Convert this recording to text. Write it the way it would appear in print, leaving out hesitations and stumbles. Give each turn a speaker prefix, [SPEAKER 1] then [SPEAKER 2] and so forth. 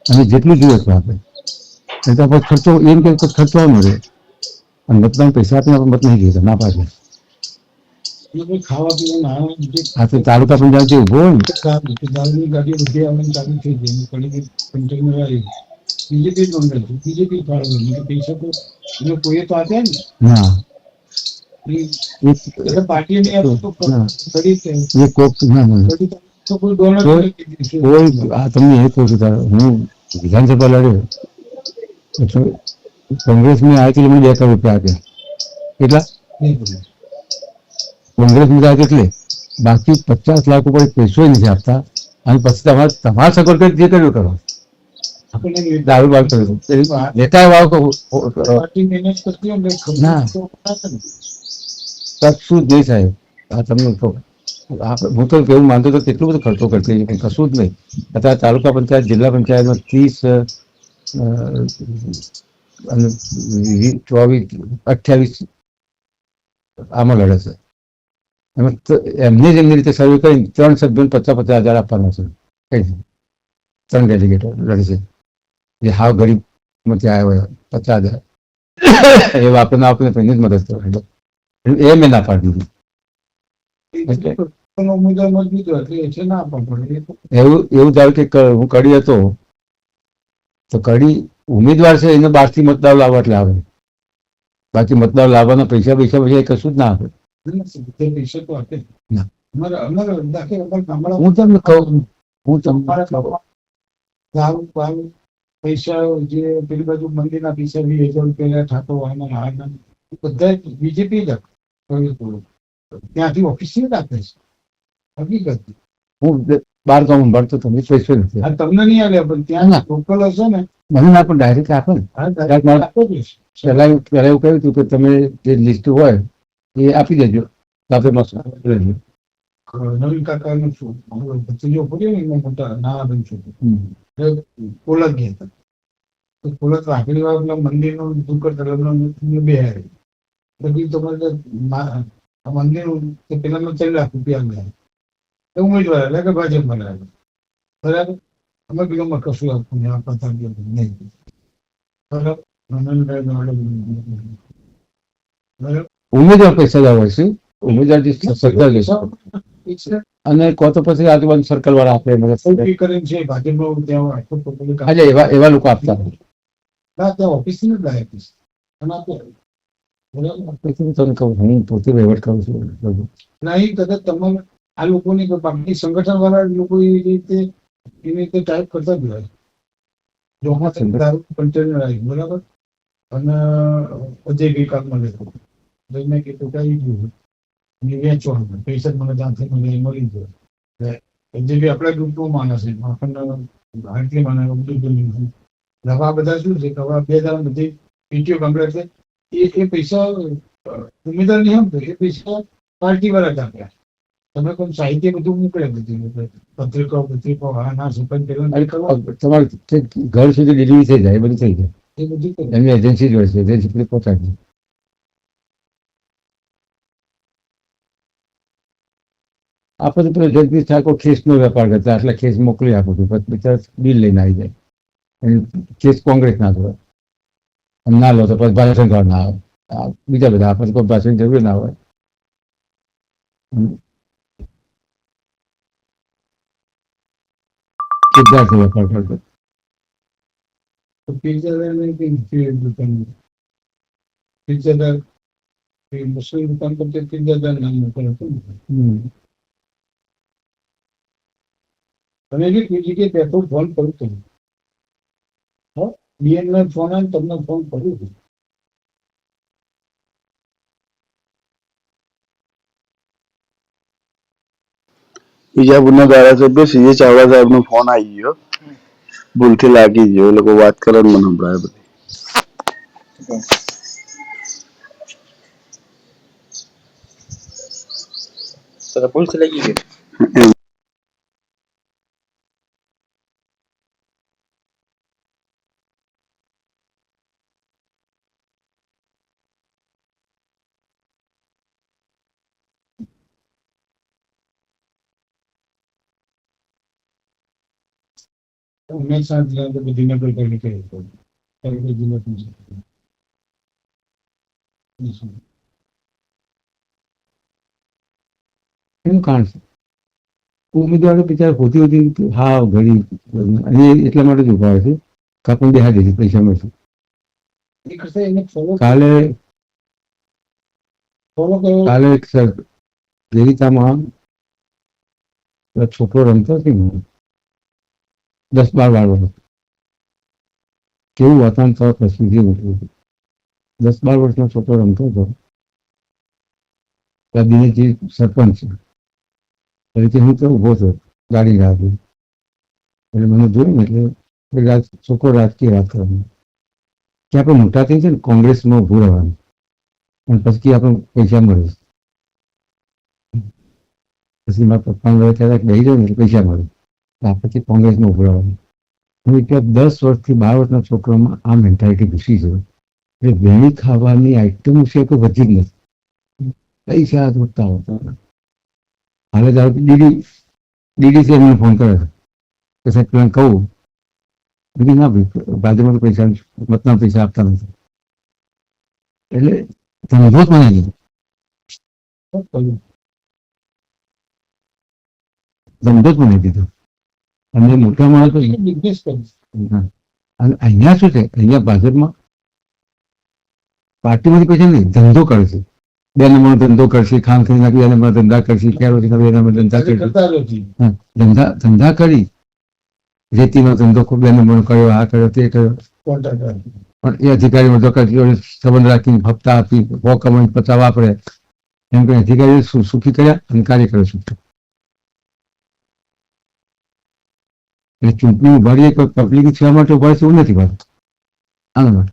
[SPEAKER 1] અને જેટલું જોઈએ એટલું આપે. એટલે પછી ખર્ચો એમ કે ખર્ચો મળે અને મતદાન પૈસા આપીને આપણે મત નહીં જોઈએ ના પાડે. ખાવા પીવા તાલુકા પંચાયત જે ઉભો હોય ને દારૂની ગાડી બધી આવવાની ચાલુ થઈ ગઈ કન્ટેનર આવી બીજેપી નોંધાય બીજેપી ફાળવે પૈસા તો એને કોઈએ તો આપ્યા ને ના પાર્ટી ને તમને એ કહું છું હું વિધાનસભા લડ્યો એટલે કોંગ્રેસની આથી મને 2 કરોડ રૂપિયા આપ્યા. કેટલા કોંગ્રેસની રાજ એટલે બાકી 50 લાખ ઉપર પૈસો નથી આપતા અને પછી તમારા સગવડ કરી જે કર્યું કરો. દારૂ બાર કર્યું નેતા વાવ ના કશું જ નહીં સાહેબ. આ તમને હું તો એવું માનતો તો કેટલું બધું ખર્ચો કરતી પણ કશું જ નહીં. અત્યારે તાલુકા પંચાયત જિલ્લા પંચાયતમાં 30 અને 24 28 આમાં લડે છે. એમને જ એમની રીતે સર્વે કરી 3 સભ્યોને 50,000 આપવાના છે. કઈ 3 ડેલિગેટો લડે છે જે હાવ ગરીબ માંથી આવ્યા હોય 50,000 એ વાપરને આપીને એની જ મદદ કરવા એ મેં ના પાડી દીધી. એવું ધારો કે હું કડી હતો તો કડી ઉમેદવાર છે એને 12 થી મતદાર લાવવા એટલે આવે. બાકી મતદાર લાવવાના પૈસા કશું જ ના આપે. હું તમને કહું પૈસા જે પેલી બાજુ મંદિરના પૈસા 20,000 રૂપિયા થતો બધા બીજેપી જ ત્યાંથી ઓફિસથી જ આપે છે. હકીકત હું 12 ગામ ભરતો તમને પૈસો નથી તમને નહીં આવે પણ ત્યાં લોકલ હશે ને મને ના પણ ડાયરેક્ટ આપે ને પેલા એવું કહ્યું હતું કે તમે જે લિસ્ટ હોય એ આપી દેજો સાથે નવીન કાકા નું શું ભત્રીજો પડ્યો ને એમાં મોટા નાના બેન છું કોલક ગયા હતા તો કોલક આખરી વાર મંદિરનું બધું કરતા લગ્ન બે પછી તમારે મંદિર પેલા 4 લાખ રૂપિયા ગયા ઉમેદવાર એટલે કે ભાજપ બનાવે બરાબર. અમે બીજામાં કશું આપવું નહીં આપતા નહીં બરાબર. ઉમેદવાર પૈસા જ આવે છે. ઉમેદવાર અને કો તો પછી આજુબાજુ સર્કલ વાળા આપે એવા લોકો આપતા ઓફિસ ની હું પોતે વહીવટ કરું છું નહીં કદાચ તમારે આ લોકોની બાકી સંગઠન વાળા લોકો એવી રીતે ટાઈપ કરતા જ હોય દારૂ કન્ટેનર આવી બરાબર અને અજય ગઈકાલમાં લેતો લઈને કે ટોટાવી ગયું વેચવાનું પૈસા મને ત્યાંથી મને મળી ગયો જે બી આપણા ગ્રુપનો માણસ છે આપણને ભારતીય માણસ આ બધા શું છે કે હવે 2 બધી પીટીઓ કમ્પ્લેટ છે એ પૈસા ઉમેદવાર નહીં આમ એ પૈસા પાર્ટી વાળા જ આપ્યા. તમે કોઈ સાહિત્ય બધું મોકલે બધું પત્રિકાઓ હા ના સુપન તમારે ઘર સુધી ડિલિવરી થઈ જાય એ બધું થઈ જાય એ બધું એમની એજન્સી જ હોય છે એજન્સી પહોંચાડી. આપણે પેલો જગદીશ ઠાકોર ખેસનો વેપાર કરતા એટલે ખેસ મોકલી આપું છું પછી બિચારા બિલ લઈને આવી જાય કેસ કોંગ્રેસ ના હોય ના લો તો પછી ભાજપ ના આવે બીજા બધા આપણે કોઈ ભાષણ જરૂર ના હોય. સિદ્ધાર્થ વેપાર કરતો મુસ્લિમ દુકાન પર 30,000 નામ મોકલતું તમે બી કોઈ જગ્યાએ બેઠો ફોન કરું છું બીએન ફોન આવે તમને ફોન કરું છું.
[SPEAKER 2] બીજાપુરના ધારાસભ્ય સીએ ચાવડા સાહેબ નો ફોન આવી ગયો ભૂલથી લાગી ગયો એ લોકો વાત કરે મને સંભળાય બધી ભૂલથી લાગી ગયો.
[SPEAKER 1] મહેસાણા જિલ્લાની અંદર બધી નગરપાલિકા જિલ્લા એનું કારણ છે ઉમેદવારો બિચારા હોતી હોતી હા ઘડી અને એટલા માટે જ ઉભા છે કાપણ બેહાડી છે પૈસા મળશે કાલે દેવિતામાં છોકરો રમતો હતો ને 10-12 વર્ષ કેવું વાતાવરણ થવા પછી 10-12 વર્ષનો છોકરો રમતો હતો દિનેશજી સરપંચ તરીકે હું તો ઉભો હતો ગાડી રાહ જોઈ એટલે મને જોયું ને એટલે છોકરો રાજકીય વાત કરવાની કે આપણે મોટા થઈ છે ને કોંગ્રેસમાં ઉભું રહેવાનું અને પછી આપણે પૈસા મળે પછી મારા પપ્પાને કહે ત્યારે બેસી જાવ ને એટલે પૈસા મળે પછી કોંગ્રેસમાં ઉભું રહેવાનું હું એટલે 10 વર્ષથી 12 વર્ષના છોકરામાં આ મેન્ટાલિટી ઘૂસી છે એટલે વેણી ખાવાની આઈટમ છે તો વધી જ નથી પૈસા વધતા હોતા હાલે ધારો કે ડીડીસી એમને ફોન કરે છે કે સાહેબ પેલા કહું બીજું ના ભાઈ બાજુમાં પૈસા મતના પૈસા આપતા નથી એટલે ધંધો જ બનાવી દીધો ધંધો જ બનાવી દીધો અને મોટા માણસો અને અહીંયા શું છે અહીંયા ભાજપમાં પાર્ટીમાંથી પૈસા નહીં ધંધો કરે છે 2 નંબરનો ધંધો કરશે ખાન ખરી નાખી 2 નંબરના ધંધા કરશે કેરોસીન 2 નંબર ધંધા કરશે ધંધા કરી રેતીનો ધંધો 2 નંબરનો કર્યો આ કર્યો તે કર્યો પણ એ અધિકારીઓ સંબંધ રાખીને હપ્તા આપી 100 કમાઈને 50 વાપરે એમ કરીને અધિકારીઓ સુખી કર્યા અને કાર્યકરો સુખી એટલે ચૂંટણી ઉભાડીએ કોઈ પબ્લિક સેવા માટે ઉભાડે છે એવું નથી ભાઈ આના માટે